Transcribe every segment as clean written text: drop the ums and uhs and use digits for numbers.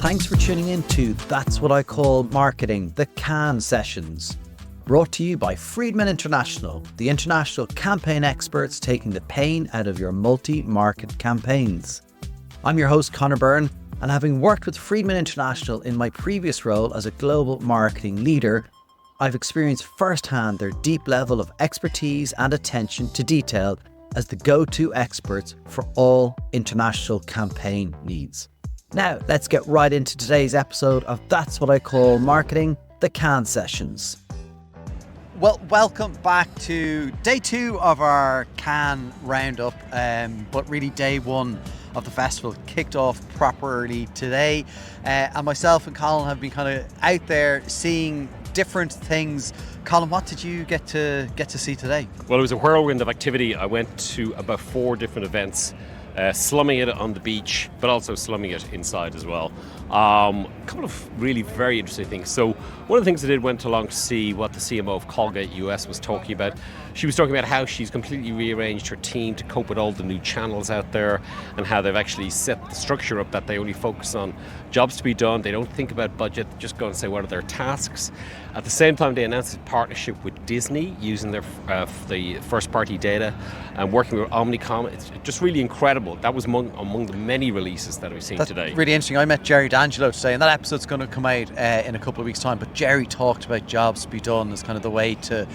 Thanks for tuning in to That's What I Call Marketing, the Cannes Sessions. Brought to you by Friedman International, the international campaign experts taking the pain out of your multi-market campaigns. I'm your host, Conor Byrne, and having worked with Friedman International in my previous role as a global marketing leader, I've experienced firsthand their deep level of expertise and attention to detail as the go-to experts for all international campaign needs. Now, let's get right into today's episode of That's What I Call Marketing, the Cannes Sessions. Well, welcome back to day 2 of our Cannes roundup, but really day 1 of the festival kicked off properly today. And myself and Colin have been kind of out there seeing different things. Colin, what did you get to see today? Well, it was a whirlwind of activity. I went to about 4 different events, slumming it on the beach, but also slumming it inside as well. A couple of really very interesting things. So one of the things I did, went along to see what the CMO of Colgate US was talking about. She was talking about how she's completely rearranged her team to cope with all the new channels out there, and how they've actually set the structure up that they only focus on jobs to be done. They don't think about budget, just go and say what are their tasks. At the same time, they announced a partnership with Disney using their the first-party data and working with Omnicom. It's just really incredible. That was among the many releases that we've seen today. Really interesting. I met Jerry D'Angelo today, and that episode's going to come out in a couple of weeks' time. But Jerry talked about jobs to be done as kind of the way to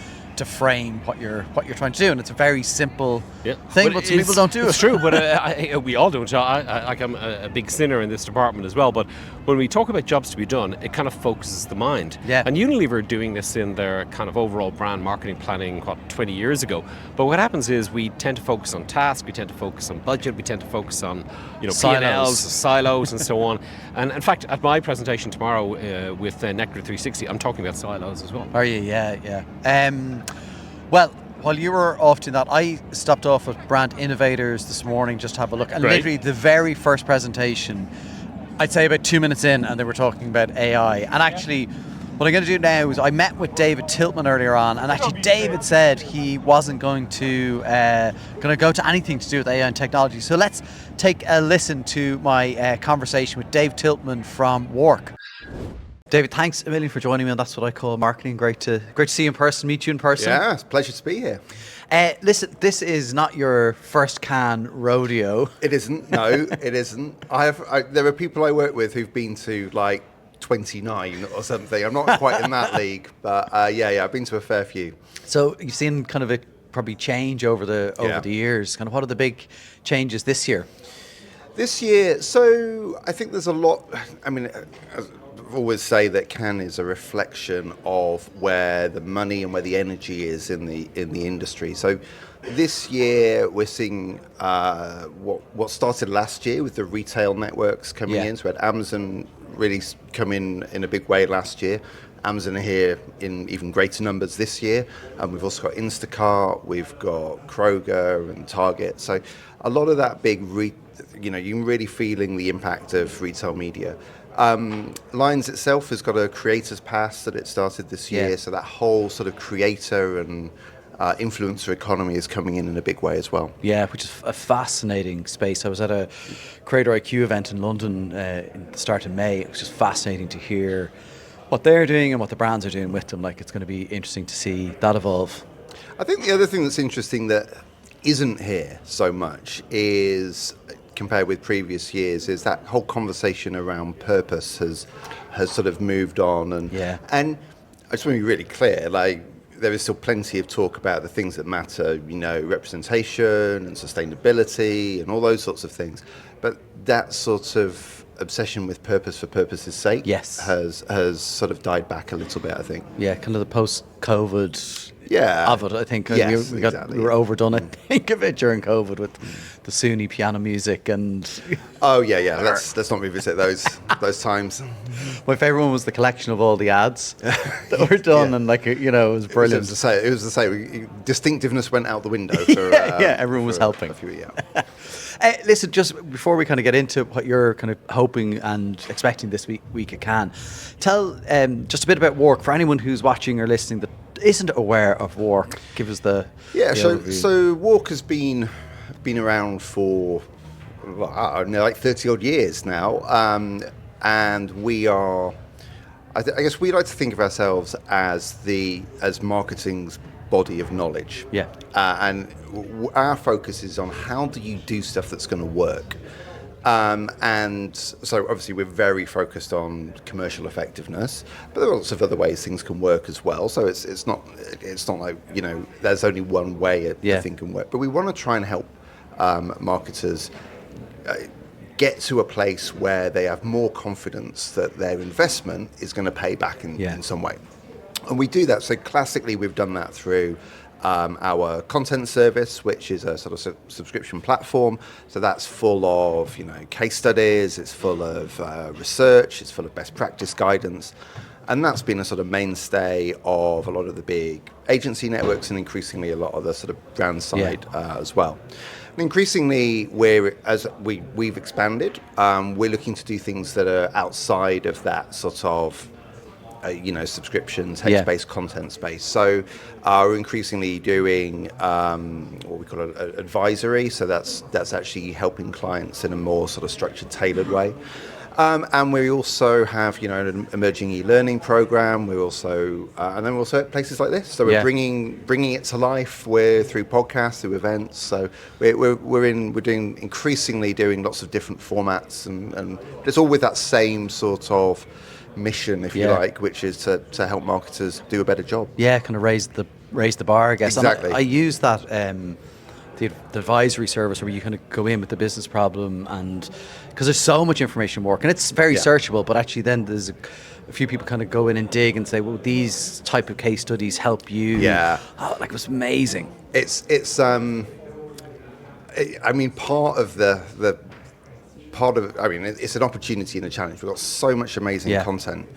frame what you're trying to do, and it's a very simple thing, but some people don't do it. It's true, but we all don't. I'm a big sinner in this department as well, but when we talk about jobs to be done, it kind of focuses the mind. Yeah. And Unilever are doing this in their kind of overall brand marketing planning, 20 years ago. But what happens is we tend to focus on tasks, we tend to focus on budget, we tend to focus on P&Ls, silos and so on. And in fact, at my presentation tomorrow with Nectar 360, I'm talking about silos as well. Are you? Yeah. Well, while you were off doing that, I stopped off at Brand Innovators this morning just to have a look. And Great. Literally the very first presentation, I'd say about 2 minutes in, and they were talking about AI. And actually, what I'm going to do now is I met with David Tiltman earlier on, and actually David said he wasn't going to go to anything to do with AI and technology. So let's take a listen to my conversation with Dave Tiltman from WARC. David, thanks a million for joining me, and That's What I Call Marketing. Great to see you in person, meet you in person. Yeah, it's a pleasure to be here. Listen, this is not your first Cannes rodeo. It isn't. No, it isn't. There are people I work with who've been to like 29 or something. I'm not quite in that league, but yeah, I've been to a fair few. So you've seen kind of a probably change over the years. Kind of what are the big changes this year? This year, so I think there's a lot. I mean, I've always say that Cannes is a reflection of where the money and where the energy is in the industry. So this year we're seeing what started last year with the retail networks coming in. So we had Amazon really come in a big way last year. Amazon are here in even greater numbers this year. And we've also got Instacart, we've got Kroger and Target. So a lot of that big, you're really feeling the impact of retail media. Lions itself has got a creators pass that it started this year, so that whole sort of creator and influencer economy is coming in a big way as well. Yeah, which is a fascinating space. I was at a Creator IQ event in London in the start of May. It was just fascinating to hear what they're doing and what the brands are doing with them. Like, it's going to be interesting to see that evolve. I think the other thing that's interesting that isn't here so much is, compared with previous years, is that whole conversation around purpose has sort of moved on, and I just want to be really clear, like, there is still plenty of talk about the things that matter, representation and sustainability and all those sorts of things, but that sort of obsession with purpose for purpose's sake has sort of died back a little bit, I think. Yeah, kind of the post-COVID of it, I think. Yes, we were overdone, I think, of it during COVID with the Sunni piano music and... Oh, yeah. Let's not revisit those times. My favourite one was the collection of all the ads that were done, and it was brilliant. It was the same. Distinctiveness went out the window. For, everyone was helping. Listen, just before we kind of get into what you're kind of hoping and expecting this week at Cannes, tell just a bit about WARC for anyone who's watching or listening that isn't aware of WARC. Give us the overview. So WARC has been around for like 30 odd years now. and we are. I guess we like to think of ourselves as marketing's body of knowledge. Yeah. And our focus is on how do you do stuff that's going to work. And so obviously we're very focused on commercial effectiveness, but there are lots of other ways things can work as well. So it's not like, there's only one way a thing can work. But we want to try and help marketers get to a place where they have more confidence that their investment is going to pay back in some way. And we do that. So classically, we've done that through our content service, which is a sort of subscription platform. So that's full of, case studies. It's full of research. It's full of best practice guidance. And that's been a sort of mainstay of a lot of the big agency networks and increasingly a lot of the sort of brand side as well. And increasingly, we've expanded. We're looking to do things that are outside of that sort of subscription text-based content space. So we're increasingly doing what we call advisory. So that's actually helping clients in a more sort of structured, tailored way. And we also have, an emerging e-learning program. We're also, and then we're also at places like this. So we're bringing it to life. We're through podcasts, through events. So we're doing increasingly doing lots of different formats, and it's all with that same sort of mission, if you like, which is to help marketers do a better job. Yeah, kind of raise the bar, I guess. Exactly. And I use that. The advisory service where you kind of go in with the business problem, and because there's so much information work and it's very searchable, but actually then there's a few people kind of go in and dig and say, well, these type of case studies help you. It was amazing. It's part of it's an opportunity and a challenge. We've got so much amazing content,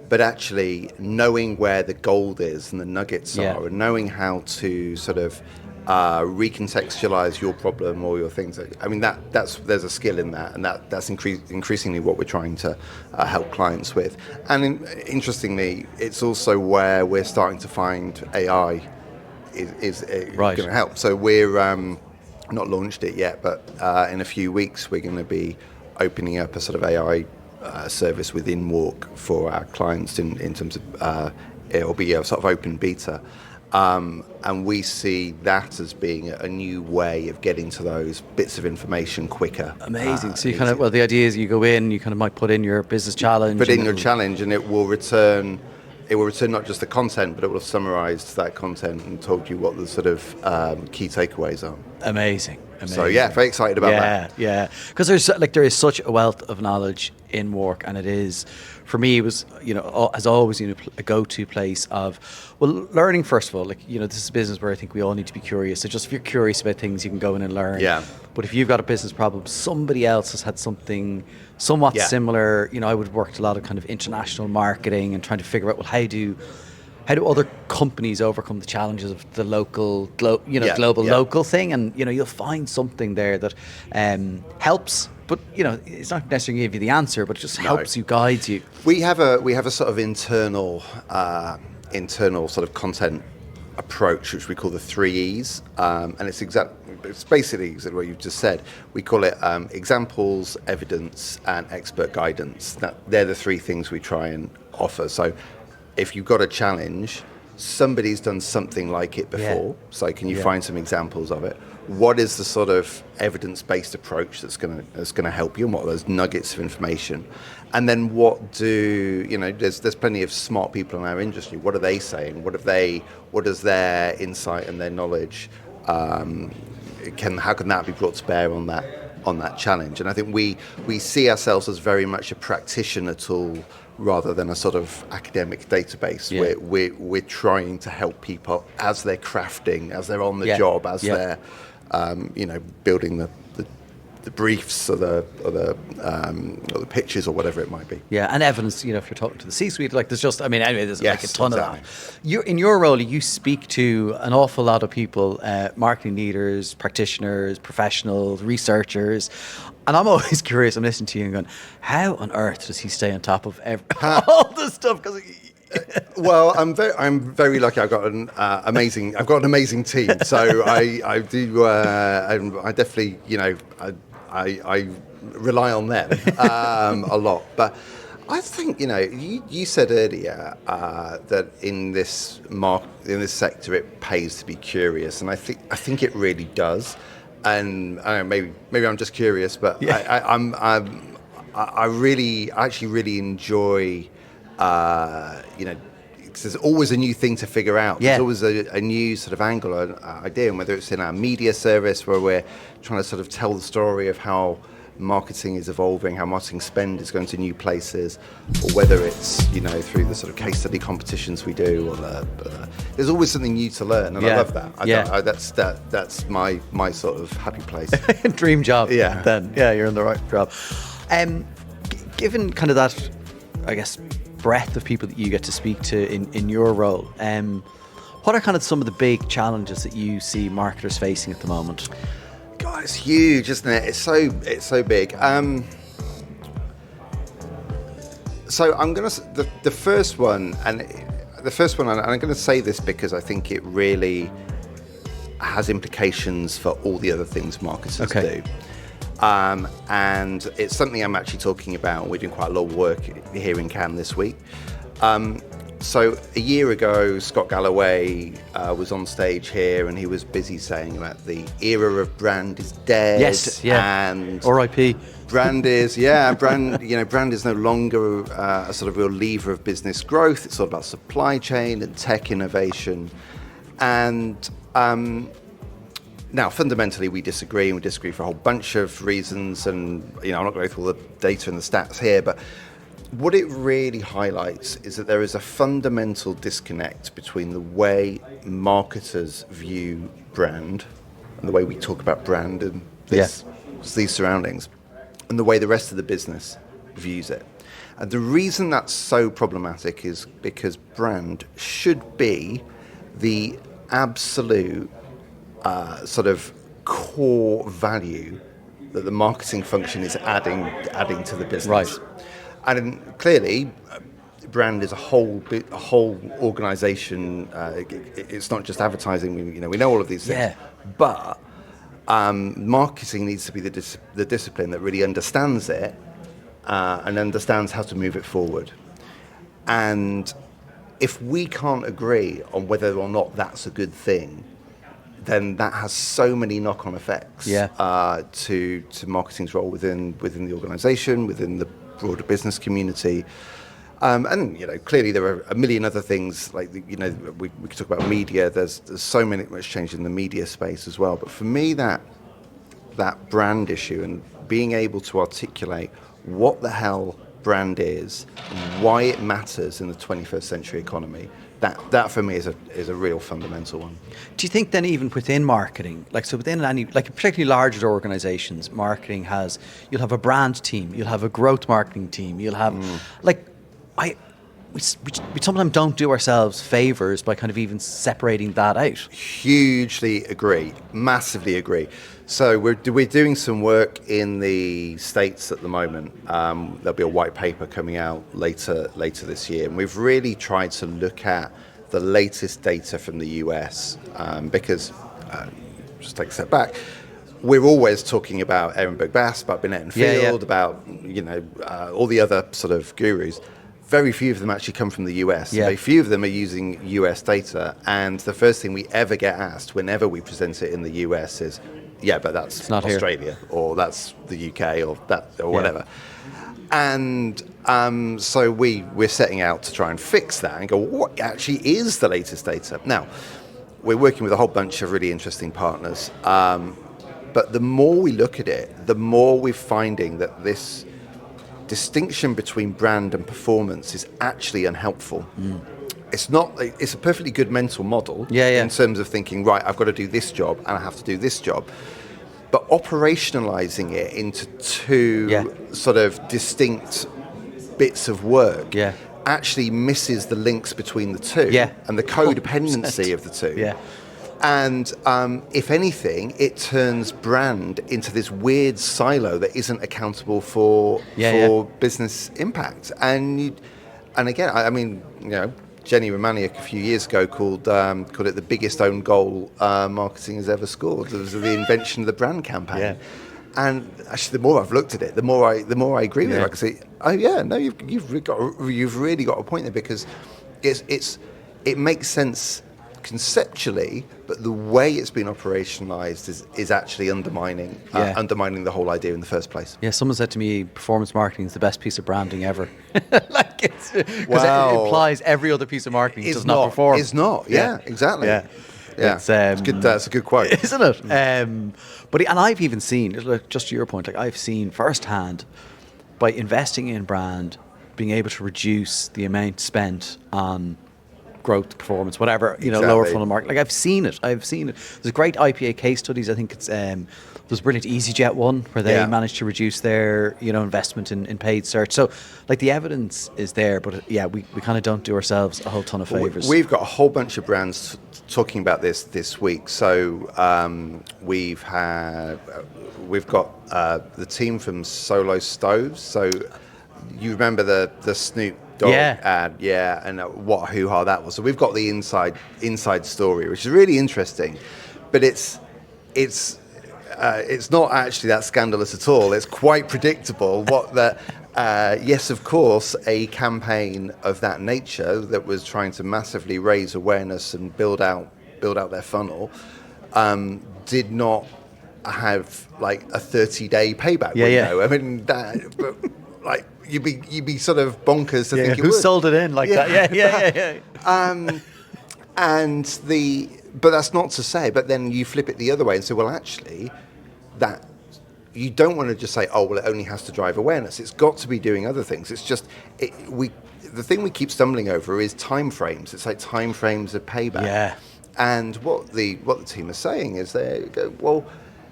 but actually knowing where the gold is and the nuggets are, and knowing how to sort of recontextualize your problem or your things. There's a skill in that, and that's increasingly what we're trying to help clients with. And interestingly, it's also where we're starting to find AI is going to help. So we're not launched it yet, but in a few weeks we're going to be opening up a sort of AI service within Walk for our clients in terms of it'll be a sort of open beta. And we see that as being a new way of getting to those bits of information quicker. Amazing. So you the idea is you go in, you kind of might put in your business challenge. Put in your challenge, and it will return not just the content, but it will have summarized that content and told you what the sort of key takeaways are. Amazing. So very excited about that. Yeah. Because there is such a wealth of knowledge in work, and it is, for me, it was, as always, a go-to place of, learning first of all. This is a business where I think we all need to be curious. So just if you're curious about things, you can go in and learn. Yeah. But if you've got a business problem, somebody else has had something somewhat similar. I would worked a lot of kind of international marketing and trying to figure out, how do other companies overcome the challenges of the local, global local thing? And, you'll find something there that helps, but, it's not necessarily give you the answer, but it just helps you, guides you. We have a sort of internal sort of content approach, which we call the 3 E's. And it's basically exactly what you've just said. We call it examples, evidence, and expert guidance. They're the 3 things we try and offer. So if you've got a challenge, somebody's done something like it before. So can you find some examples of it? What is the sort of evidence-based approach that's going to help you, and what are those nuggets of information? And then there's plenty of smart people in our industry. What are they saying? What does their insight and their knowledge how can that be brought to bear on that challenge? And I think we see ourselves as very much a practitioner tool rather than a sort of academic database. We're trying to help people as they're crafting, as they're on the job, as they're building the briefs or the pitches or whatever it might be. Yeah, and evidence, if you're talking to the C-suite, there's just, there's a ton of that. In your role, you speak to an awful lot of people, marketing leaders, practitioners, professionals, researchers, and I'm always curious, I'm listening to you and going, how on earth does he stay on top of all this stuff? Because well, I'm very lucky. I've got an amazing team. So I definitely, I rely on them a lot. But I think, you said earlier that in this sector it pays to be curious, and I think it really does. And I don't know, maybe I'm just curious, but I actually really enjoy, there's always a new thing to figure out. Yeah. There's always a new sort of angle or idea, and whether it's in our media service where we're trying to sort of tell the story of how marketing is evolving, how marketing spend is going to new places, or whether it's through the sort of case study competitions we do, or there's always something new to learn, and I love that. That's my sort of happy place. Dream job. Yeah. Then you're in the right job. Given kind of that, I guess, breadth of people that you get to speak to in your role, what are kind of some of the big challenges that you see marketers facing at the moment? God, it's huge, isn't it? It's so big. So I'm gonna the first one, and I'm going to say this because I think it really has implications for all the other things marketers do. And it's something I'm actually talking about. We're doing quite a lot of work here in Cannes this week. So a year ago, Scott Galloway was on stage here, and he was busy saying that the era of brand is dead. Yes, yeah. And R.I.P. Brand is no longer a sort of real lever of business growth. It's all about supply chain and tech innovation. And now, fundamentally, we disagree, and we disagree for a whole bunch of reasons. And I'm not going to go through all the data and the stats here, but what it really highlights is that there is a fundamental disconnect between the way marketers view brand and the way we talk about brand and these surroundings, and the way the rest of the business views it. And the reason that's so problematic is because brand should be the absolute sort of core value that the marketing function is adding to the business. Right. And clearly, brand is a whole organisation. It's not just advertising. We know all of these things. Yeah. But marketing needs to be the discipline that really understands it and understands how to move it forward. And if we can't agree on whether or not that's a good thing, then that has so many knock-on effects to marketing's role within the organisation, within the broader business community, and clearly there are a million other things like we could talk about media. There's so much change in the media space as well. But for me, that brand issue and being able to articulate what the hell brand is and why it matters in the 21st century economy, that for me is a real fundamental one. Do you think then even within marketing, within any, particularly larger organizations, marketing you'll have a brand team, you'll have a growth marketing team, you'll have, we sometimes don't do ourselves favors by kind of even separating that out. Hugely agree, massively agree. So we're doing some work in the States at the moment. There'll be a white paper coming out later this year, and we've really tried to look at the latest data from the US because, just take a step back, we're always talking about Ehrenberg Bass, about Binet and Field, about all the other sort of gurus. Very few of them actually come from the US. Yeah. Very few of them are using US data, and the first thing we ever get asked whenever we present it in the US is, but that's not Australia, or that's the UK, or whatever. And so we're setting out to try and fix that and go, what actually is the latest data? Now, we're working with a whole bunch of really interesting partners, but the more we look at it, the more we're finding that this distinction between brand and performance is actually unhelpful. It's a perfectly good mental model in terms of thinking, right, I've got to do this job and I have to do this job. But operationalizing it into two sort of distinct bits of work actually misses the links between the two and the codependency of the two. And if anything, it turns brand into this weird silo that isn't accountable for business impact. And again, I mean, Jenny Romaniuk a few years ago called it the biggest own goal marketing has ever scored. It was the invention of the brand campaign. And actually, the more I've looked at it, the more I agree with it. I can say, oh yeah, no, you've really got a point there, because it makes sense conceptually, but the way it's been operationalized is actually undermining the whole idea in the first place. Yeah, someone said to me, performance marketing is the best piece of branding ever. Like, it's because it implies every other piece of marketing does not perform. It's not. Yeah, exactly. Yeah. Yeah, it's good. That's a good quote, isn't it? And I've even seen, look, just to your point, like I've seen firsthand, by investing in brand, being able to reduce the amount spent on growth, performance, whatever, lower funnel market. Like I've seen it. There's great IPA case studies. I think it's there's a brilliant EasyJet one where they managed to reduce their investment in paid search. So like the evidence is there, but we kind of don't do ourselves a whole ton of favors. We've got a whole bunch of brands talking about this week. So we've got the team from Solo Stoves. So you remember the Snoop Dogg ad, and what hoo-ha that was. So we've got the inside story, which is really interesting, but it's not actually that scandalous at all. It's quite predictable. Yes, of course, a campaign of that nature that was trying to massively raise awareness and build out their funnel did not have like a 30-day payback window. I mean, like you'd be sort of bonkers to think it who would. sold it in like that? Yeah. But that's not to say. But then you flip it the other way and say, well, actually, that you don't want to just say, oh, well, it only has to drive awareness. It's got to be doing other things. It's just the thing we keep stumbling over is time frames. It's like time frames of payback. Yeah. And what the team is saying is they go, well,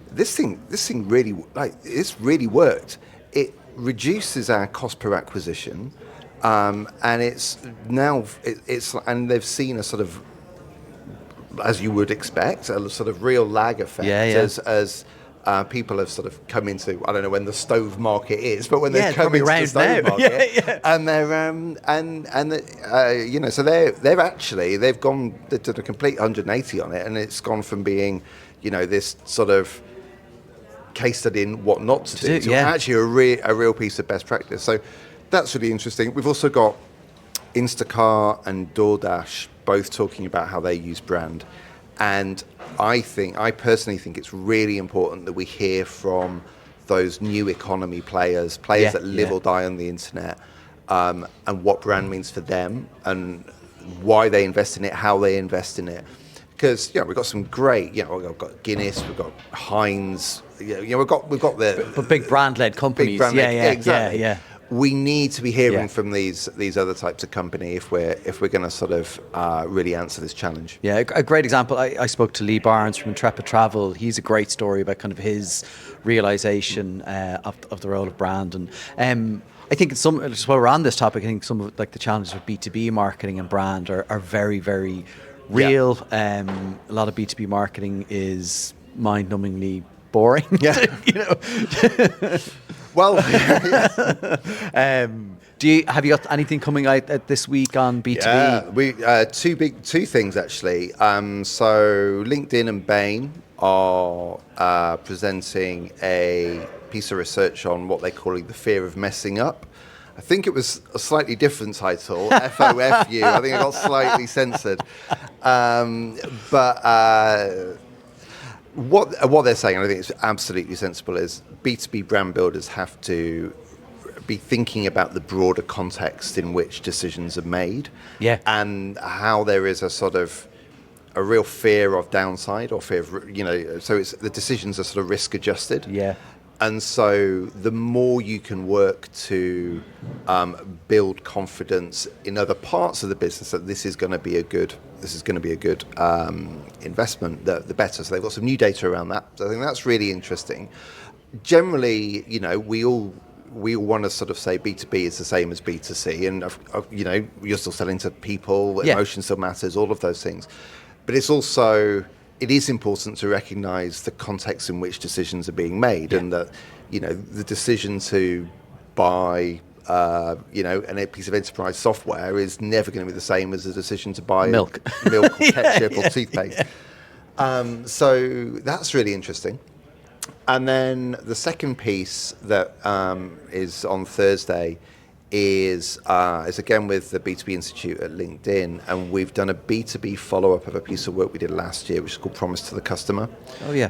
this thing really this really worked. It reduces our cost per acquisition, and it's and they've seen a sort of, as you would expect, a sort of real lag effect as people have sort of come into, I don't know when the stove market is, but when they've come into the stove market, and they're so they've done a complete 180 on it, and it's gone from being this sort of case study in what not to do to actually a real piece of best practice. So that's really interesting. We've also got Instacart and DoorDash both talking about how they use brand, and I personally think it's really important that we hear from those new economy players that live or die on the internet, and what brand means for them and why they invest in it, how they invest in it. Because we've got some great, we've got Guinness, we've got Heinz, we've got the big brand-led companies. Exactly. Yeah. We need to be hearing from these other types of company if we're going to sort of really answer this challenge. Yeah, a great example. I spoke to Lee Barnes from Intrepid Travel. He's a great story about kind of his realization of the role of brand. And I think just while we're on this topic, I think some of like the challenges with B2B marketing and brand are very, very real. A lot of B2B marketing is mind-numbingly boring. Well, have you got anything coming out this week on B2B? We two things actually. So LinkedIn and Bain are presenting a piece of research on what they're calling the fear of messing up. I think it was a slightly different title, FOFU. I think it got slightly censored. What they're saying, and I think it's absolutely sensible, is B2B brand builders have to be thinking about the broader context in which decisions are made, and how there is a sort of a real fear of downside or fear of, so it's the decisions are sort of risk adjusted. And so the more you can work to build confidence in other parts of the business that this is going to be a good investment, the better. So they've got some new data around that. So I think that's really interesting. Generally, we all want to sort of say B2B is the same as B2C, and you're still selling to people, emotion still matters, all of those things. But it is important to recognise the context in which decisions are being made, and that the decision to buy a piece of enterprise software is never going to be the same as the decision to buy milk or ketchup or toothpaste. So that's really interesting. And then the second piece that is on Thursday is again with the B2B Institute at LinkedIn, and we've done a B2B follow-up of a piece of work we did last year, which is called Promise to the Customer. Oh, yeah.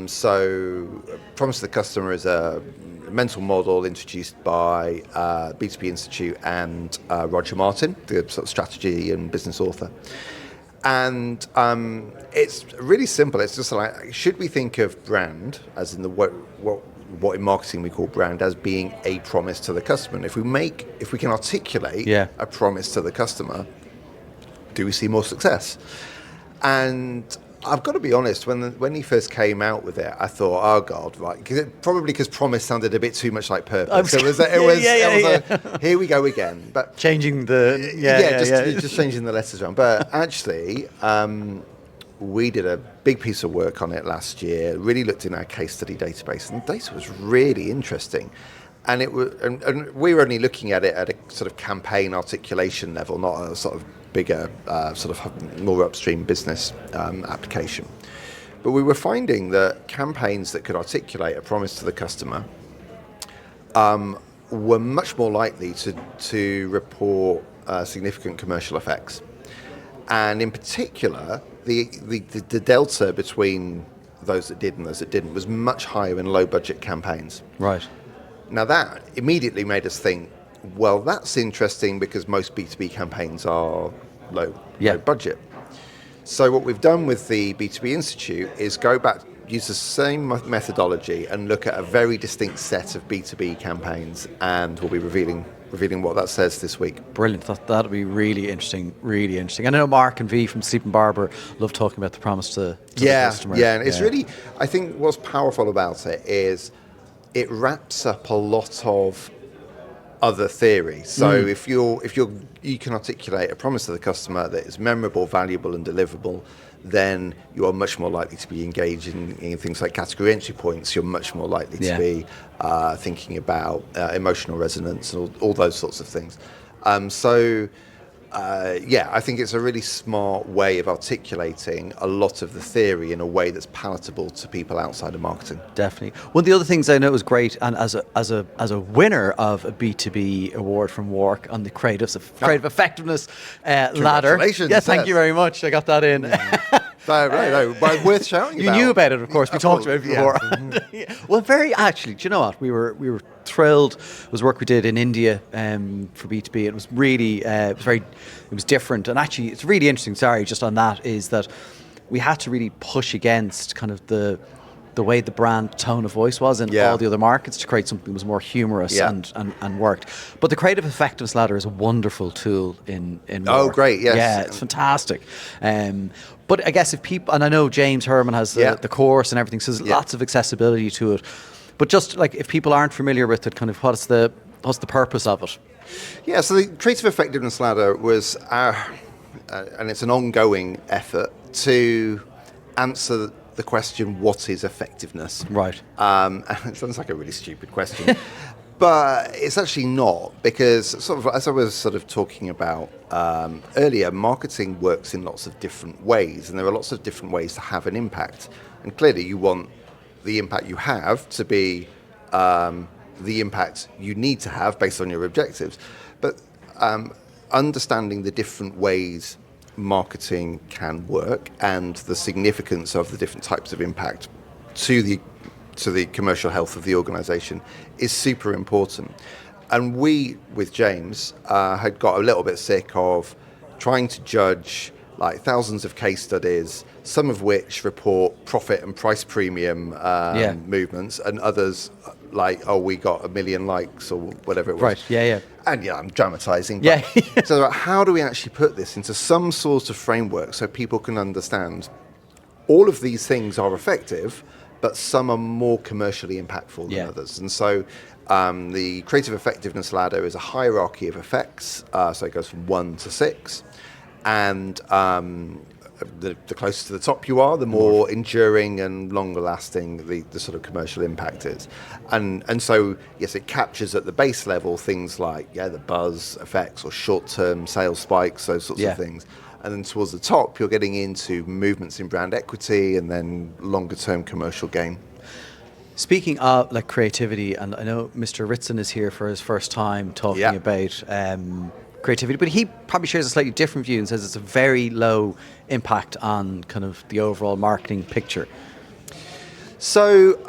So Promise to the Customer is a mental model introduced by B2B Institute and Roger Martin, the sort of strategy and business author. And it's really simple. It's just like, should we think of brand, as in the what in marketing we call brand, as being a promise to the customer? And if we can articulate a promise to the customer, do we see more success? And I've got to be honest, when he first came out with it, I thought, oh God, right, because promise sounded a bit too much like purpose. It was here we go again. But changing the just changing the letters around. But actually, we did a big piece of work on it last year. Really looked in our case study database, and the data was really interesting. And it was, and we were only looking at it at a sort of campaign articulation level, not a sort of bigger, sort of more upstream business application. But we were finding that campaigns that could articulate a promise to the customer were much more likely to report significant commercial effects. And in particular, the delta between those that did and those that didn't was much higher in low budget campaigns. Right. Now that immediately made us think, well, that's interesting because most B2B campaigns are low budget. So what we've done with the B2B Institute is go back, use the same methodology and look at a very distinct set of B2B campaigns, and we'll be revealing what that says this week. Brilliant. That'll be really interesting, really interesting. I know Mark and V from Sleep and Barber love talking about the promise to the customer. Yeah, and it's really, I think what's powerful about it is it wraps up a lot of other theories. So if you can articulate a promise to the customer that is memorable, valuable, and deliverable, then you are much more likely to be engaged in things like category entry points. You're much more likely to be thinking about emotional resonance and all those sorts of things. I think it's a really smart way of articulating a lot of the theory in a way that's palatable to people outside of marketing. Definitely. One of the other things I know was great, and as a winner of a B2B award from WARC on the creative effectiveness ladder. Congratulations. Yeah, thank you very much. I got that in. No, worth shouting about. You knew about it, of course. We talked about it before. Yeah. Well, actually, do you know what? We were thrilled. It was work we did in India for B2B. It was really, it was different. And actually, it's really interesting, just on that, is that we had to really push against kind of the way the brand tone of voice was in all the other markets to create something that was more humorous and worked. But the creative effectiveness ladder is a wonderful tool in Oh, work. great, yes. Yeah, it's fantastic. But I guess if people, and I know James Hurman has the course and everything, so there's lots of accessibility to it. But just like if people aren't familiar with it, kind of what's the purpose of it? Yeah, so the creative effectiveness ladder was and it's an ongoing effort to answer the question, what is effectiveness? Right. And it sounds like a really stupid question, but it's actually not, because sort of as I was sort of talking about earlier, marketing works in lots of different ways, and there are lots of different ways to have an impact. And clearly you want the impact you have to be the impact you need to have based on your objectives. But understanding the different ways marketing can work and the significance of the different types of impact to the commercial health of the organization is super important. And we, with James, had got a little bit sick of trying to judge like thousands of case studies, some of which report profit and price premium movements, and others like, oh, we got 1 million likes or whatever it was. Right, yeah. And I'm dramatizing. But so how do we actually put this into some sort of framework so people can understand all of these things are effective, but some are more commercially impactful than others? And so the creative effectiveness ladder is a hierarchy of effects. So it goes from 1 to 6. And the closer to the top you are, the more enduring and longer lasting the sort of commercial impact is. And so, yes, it captures at the base level things like, the buzz effects or short-term sales spikes, those sorts of things. And then towards the top, you're getting into movements in brand equity and then longer-term commercial gain. Speaking of like creativity, and I know Mr. Ritson is here for his first time talking Yeah. about creativity, but he probably shares a slightly different view and says it's a very low impact on kind of the overall marketing picture. So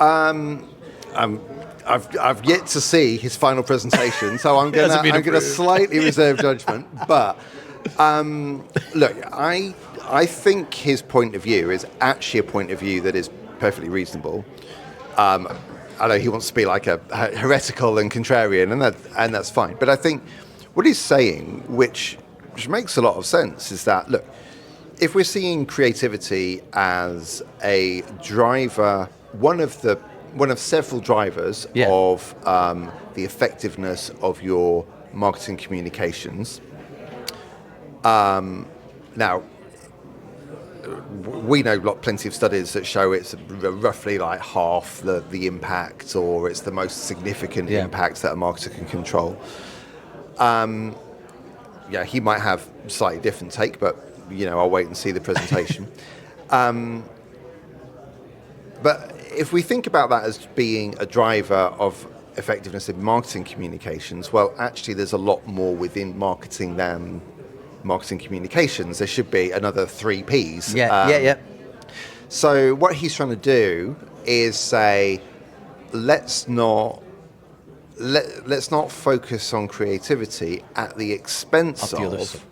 I've yet to see his final presentation, so I'm gonna slightly reserve judgment. But look, I think his point of view is actually a point of view that is perfectly reasonable. I know he wants to be like a heretical and contrarian, and that's fine. But I think what he's saying, which makes a lot of sense, is that look, if we're seeing creativity as a driver, one of several drivers of the effectiveness of your marketing communications. Now, we know plenty of studies that show it's roughly like half the impact, or it's the most significant impact that a marketer can control. He might have a slightly different take, but I'll wait and see the presentation. But if we think about that as being a driver of effectiveness in marketing communications, well, actually, there's a lot more within marketing than marketing communications. There should be another 3 Ps. So what he's trying to do is say, let's not focus on creativity at the expense of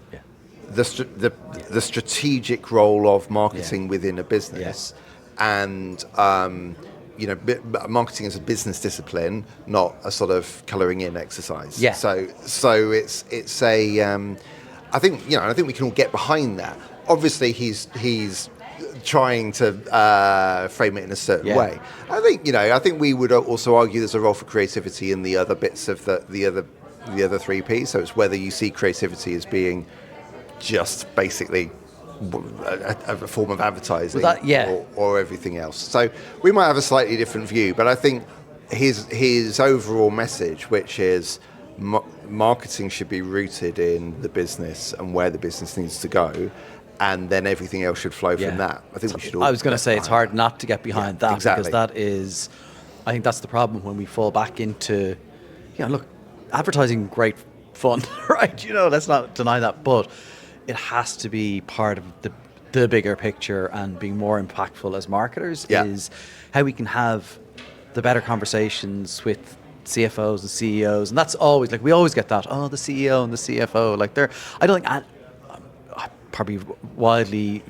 the strategic role of marketing within a business, and marketing is a business discipline, not a sort of colouring in exercise. So it's a I think we can all get behind that. Obviously, he's trying to frame it in a certain way. I think we would also argue there's a role for creativity in the other bits of the other 3 Ps. So it's whether you see creativity as being just basically a form of advertising, or everything else. So we might have a slightly different view, but I think his overall message, which is marketing should be rooted in the business and where the business needs to go, and then everything else should flow from that. I think we should all. I was going to say it's hard not to get behind that, exactly. Because that is, I think that's the problem when we fall back into, look, advertising, great fun, right? Let's not deny that, but it has to be part of the bigger picture, and being more impactful as marketers is how we can have the better conversations with CFOs and CEOs, and that's always like we always get that. Oh, the CEO and the CFO, like I don't think. Probably wildly,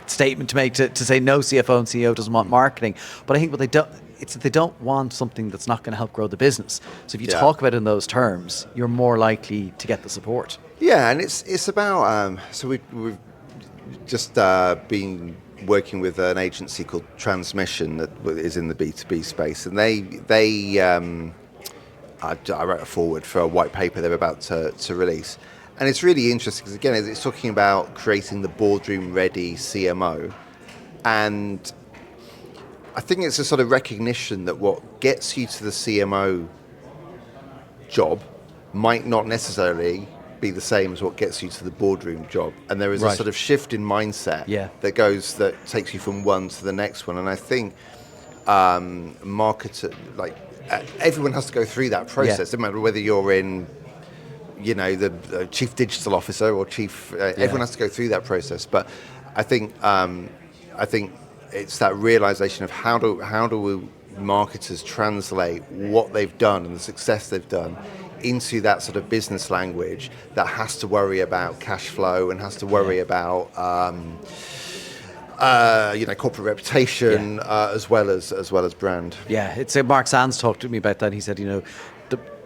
statement to make to say no CFO and CEO doesn't want marketing, but I think what they don't. It's that they don't want something that's not going to help grow the business. So if you talk about it in those terms, you're more likely to get the support. Yeah, and it's about. So we've just been working with an agency called Transmission that is in the B2B space, and I wrote a forward for a white paper they're about to release. And it's really interesting because, again, it's talking about creating the boardroom-ready CMO. And I think it's a sort of recognition that what gets you to the CMO job might not necessarily be the same as what gets you to the boardroom job. And there is a sort of shift in mindset that takes you from one to the next one. And I think everyone has to go through that process. No matter whether you're in the chief digital officer or chief, everyone has to go through that process. But I think it's that realization of how do marketers translate what they've done and the success they've done into that sort of business language that has to worry about cash flow and has to worry about corporate reputation as well as brand. Yeah, it's Mark Sands talked to me about that. He said,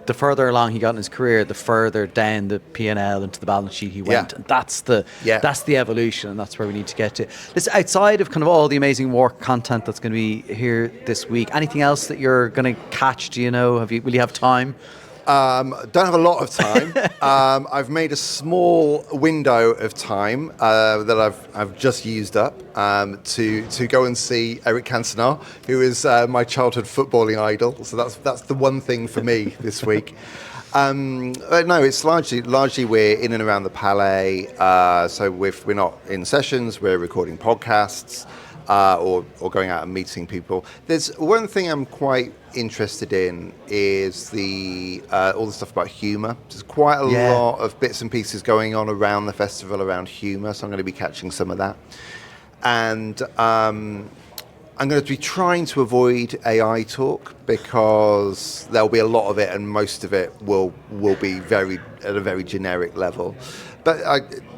the further along he got in his career, the further down the P&L into the balance sheet he went. And that's the evolution, and that's where we need to get to. Listen, outside of kind of all the amazing work content that's going to be here this week, anything else that you're going to catch? Do you know? Will you have time? Don't have a lot of time. I've made a small window of time that I've just used up to go and see Eric Cantona, who is my childhood footballing idol. So that's the one thing for me this week. No, it's largely we're in and around the Palais. So we're not in sessions. We're recording podcasts. or going out and meeting people. There's one thing I'm quite interested in is all the stuff about humour. There's quite a lot of bits and pieces going on around the festival around humour, so I'm going to be catching some of that. And I'm going to be trying to avoid AI talk because there'll be a lot of it, and most of it will be at a very generic level. But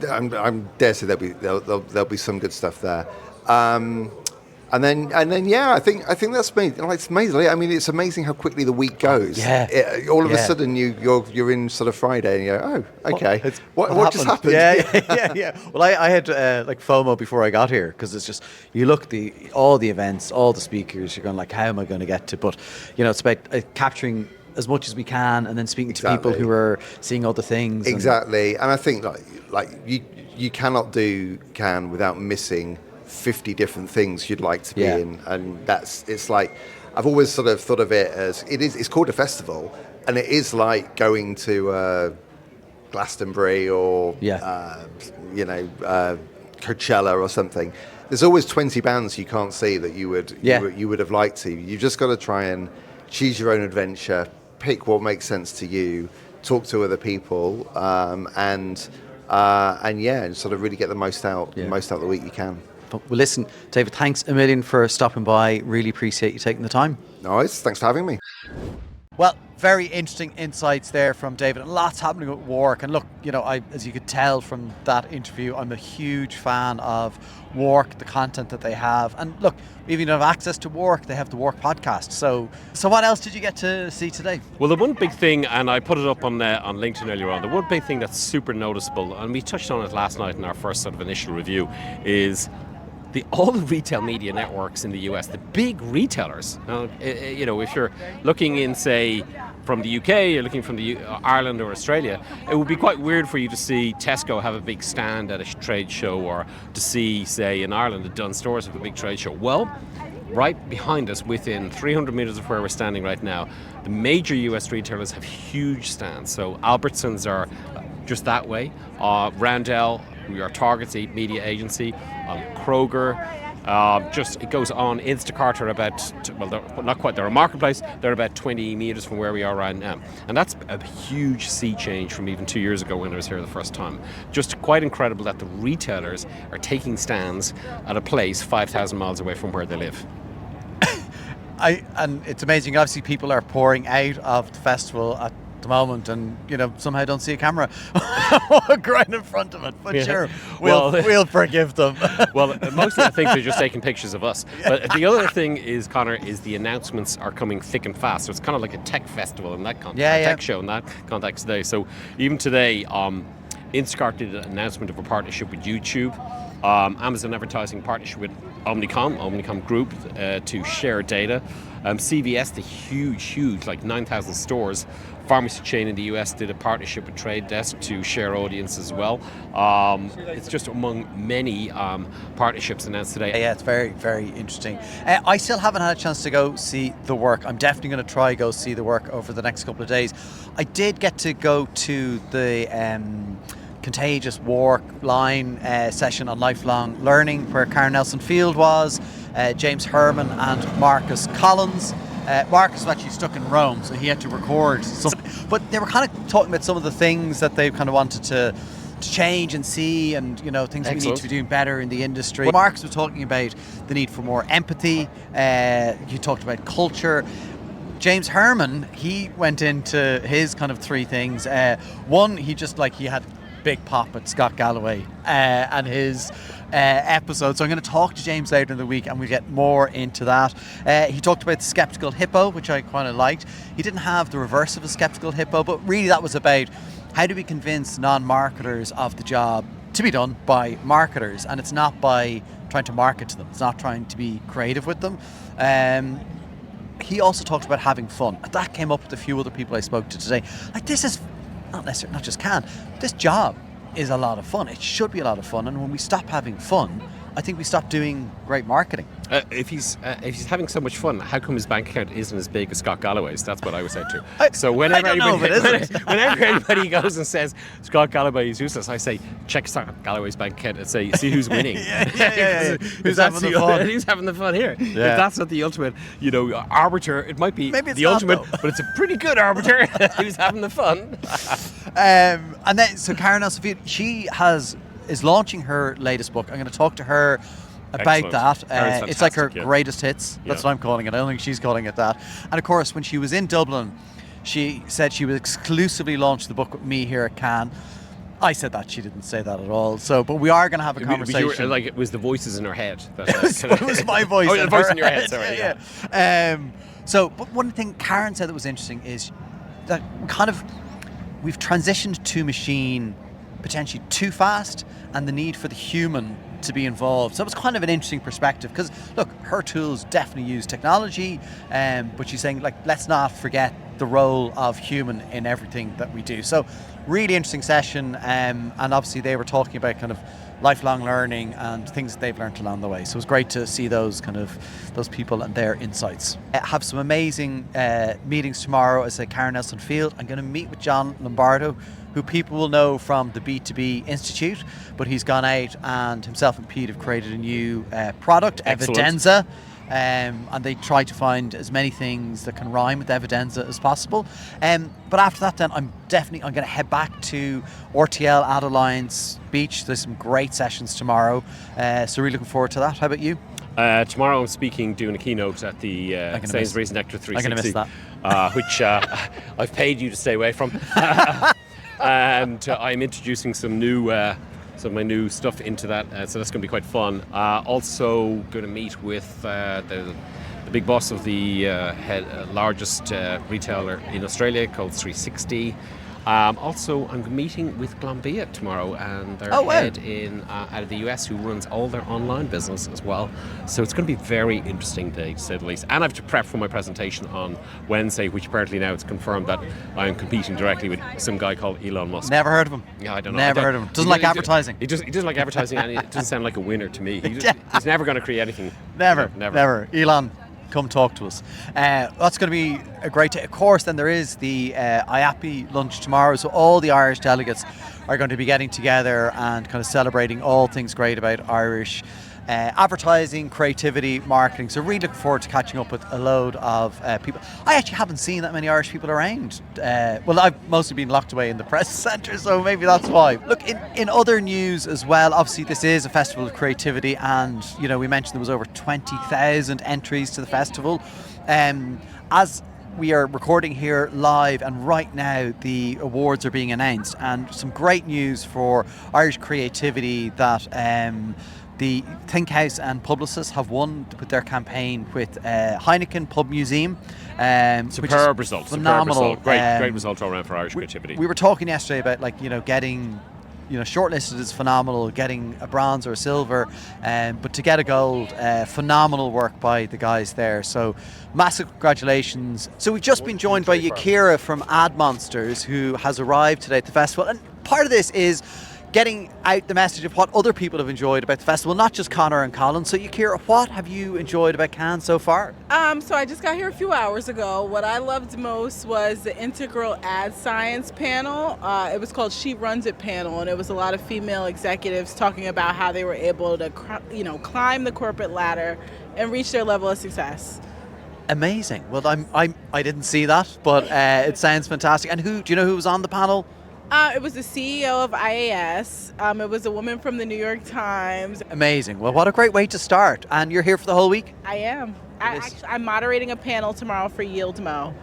I'm dare say there'll be some good stuff there. And then I think that's me. Like, it's amazing. I mean, it's amazing how quickly the week goes. Yeah. All of a sudden you're in sort of Friday and you go, oh, okay. What just happened? Yeah. Well, I had like FOMO before I got here, because it's just, you look at all the events, all the speakers, you're going like, how am I going to get to? But it's about capturing as much as we can, and then speaking to people who are seeing other things. Exactly. And I think like you cannot do Cannes without missing 50 different things you'd like to be in, and it's like, I've always sort of thought of it as it's called a festival, and it is like going to Glastonbury or Coachella or something. There's always 20 bands you can't see that you would have liked to. You've just got to try and choose your own adventure, pick what makes sense to you, talk to other people, and sort of really get the most out the week you can. Well, listen, David, thanks a million for stopping by. Really appreciate you taking the time. Nice. Thanks for having me. Well, very interesting insights there from David, and lots happening at WARC. And look, as you could tell from that interview, I'm a huge fan of WARC, the content that they have. And look, we even have access to WARC. They have the WARC podcast. So what else did you get to see today? Well, the one big thing, and I put it up on LinkedIn earlier on, the one big thing that's super noticeable, and we touched on it last night in our first sort of initial review, is all the retail media networks in the US, the big retailers. Now, if you're looking in, say, from the UK, you're looking from Ireland or Australia, it would be quite weird for you to see Tesco have a big stand at a trade show, or to see, say, in Ireland, the Dunnes Stores have a big trade show. Well, right behind us, within 300 metres of where we're standing right now, the major US retailers have huge stands. So Albertsons are just that way. Roundel, we are Target's media agency. Kroger, it goes on. Instacart are not quite, they're a marketplace, they're about 20 metres from where we are right now. And that's a huge sea change from even 2 years ago when I was here the first time. Just quite incredible that the retailers are taking stands at a place 5,000 miles away from where they live. And it's amazing, obviously people are pouring out of the festival at the moment, and somehow don't see a camera right in front of it, but sure, we'll forgive them. Well, mostly I think they're just taking pictures of us. But the other thing is, Connor, is the announcements are coming thick and fast. So it's kind of like a tech festival in that context, tech show in that context today. So even today, Instacart did an announcement of a partnership with YouTube. Amazon advertising partnership with Omnicom Group to share data. CVS, the huge, like 9,000 stores, pharmacy chain in the US, did a partnership with Trade Desk to share audience as well. It's just among many partnerships announced today. Yeah, it's very, very interesting. I still haven't had a chance to go see the work. I'm definitely going to try go see the work over the next couple of days. I did get to go to the Contagious WARC line session on lifelong learning, where Nelson-Field was, James Hurman and Marcus Collins. Marcus was actually stuck in Rome, so he had to record something. But they were kind of talking about some of the things that they kind of wanted to change and see, and things we need to be doing better in the industry. Marcus was talking about the need for more empathy. He talked about culture. James Hurman, he went into his kind of three things. One, he had big pop at Scott Galloway and his episode. So I'm going to talk to James later in the week, and we'll get more into that. He talked about the skeptical hippo, which I kind of liked. He didn't have the reverse of a skeptical hippo, but really that was about how do we convince non-marketers of the job to be done by marketers, and it's not by trying to market to them. It's not trying to be creative with them. He also talked about having fun. That came up with a few other people I spoke to today. Like, this is not just Cannes. This job is a lot of fun. It should be a lot of fun. And when we stop having fun, I think we stop doing great marketing. If he's having so much fun, how come his bank account isn't as big as Scott Galloway's? That's what I was saying to. So whenever anybody goes and says Scott Galloway is useless, I say check Scott Galloway's bank account and say see who's winning. Who's having the fun? Who's having the fun here? Yeah. If that's not the ultimate, arbiter. It might be Maybe it's the not, ultimate, though. but it's a pretty good arbiter who's having the fun. And then, so Karen Nelson-Field, she is launching her latest book. I'm going to talk to her about Excellent. that. It's like her fantastic, yeah. greatest hits. That's what I'm calling it. I don't think she's calling it that. And of course, when she was in Dublin, she said she would exclusively launch the book with me here at Cannes. I said that. She didn't say that at all. So, but we are going to have a conversation. It was the voices in her head. It was my voice. Oh, the voice in your head. Sorry. Yeah. But one thing Karen said that was interesting is that we've transitioned to machine potentially too fast, and the need for the human to be involved. So it was kind of an interesting perspective because, look, her tools definitely use technology, but she's saying, let's not forget the role of human in everything that we do. So really interesting session, and obviously they were talking about kind of lifelong learning and things that they've learned along the way. So it was great to see those people and their insights. Have some amazing meetings tomorrow. As I say, Karen Nelson-Field. I'm going to meet with John Lombardo, who people will know from the B2B Institute, but he's gone out and himself and Pete have created a new product, Excellent. Evidenza. And they try to find as many things that can rhyme with Evidenza as possible. But after that, then I'm going to head back to RTL Ad Alliance Beach. There's some great sessions tomorrow, so really looking forward to that. How about you? Tomorrow I'm doing a keynote at the Sainsbury's Nectar 360. I'm going to miss that. Which I've paid you to stay away from. And I'm introducing some of my new stuff into that, so that's going to be quite fun. Also going to meet with the big boss of the largest retailer in Australia called 360. Also, I'm meeting with Glanbia tomorrow, and their head out of the US, who runs all their online business as well. So it's going to be a very interesting day, to say the least. And I have to prep for my presentation on Wednesday, which apparently now it's confirmed that I'm competing directly with some guy called Elon Musk. Never heard of him. Yeah, I don't know. Never heard of him. Doesn't like advertising. He doesn't like advertising, and it doesn't sound like a winner to me. He's never going to create anything. Never. Elon, come talk to us. That's going to be a great day. Of course, then there is the IAPI lunch tomorrow, so all the Irish delegates are going to be getting together and kind of celebrating all things great about Irish advertising, creativity, marketing. So really looking forward to catching up with a load of people. I actually haven't seen that many Irish people around. Well, I've mostly been locked away in the press centre, so maybe that's why. Look, in other news as well, obviously this is a festival of creativity, and we mentioned there was over 20,000 entries to the festival. As we are recording here live, and right now the awards are being announced, and some great news for Irish creativity that the THINKHOUSE and Publicis have won with their campaign with Heineken Pub Museum. Superb result. Phenomenal. Great result all around for Irish creativity. We were talking yesterday about getting shortlisted is phenomenal, getting a bronze or a silver, but to get a gold, phenomenal work by the guys there. So massive congratulations. So we've just been joined by Yakira from Ad Monsters, who has arrived today at the festival, and part of this is getting out the message of what other people have enjoyed about the festival, not just Connor and Colin. So Yakira, what have you enjoyed about Cannes so far? So I just got here a few hours ago. What I loved most was the Integral Ad Science panel. It was called She Runs It panel, and it was a lot of female executives talking about how they were able to climb the corporate ladder and reach their level of success. Amazing. Well, I didn't see that, but it sounds fantastic. And do you know who was on the panel? It was the CEO of IAS. It was a woman from the New York Times. Amazing. Well, what a great way to start. And you're here for the whole week? I am. I'm moderating a panel tomorrow for YieldMo.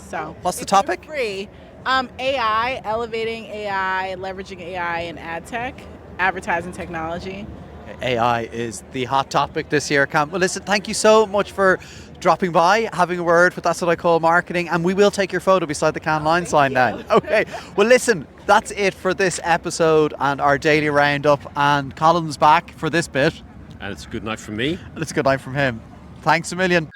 So what's the topic? Free. AI, elevating AI, leveraging AI in ad tech, advertising technology. AI is the hot topic this year, Cam. Well, listen, thank you so much for dropping by, having a word with That's What I Call Marketing, and we will take your photo beside the Cannes line sign now. Okay, well listen, that's it for this episode and our daily roundup, and Colin's back for this bit. And it's a good night from me. And it's a good night from him. Thanks a million.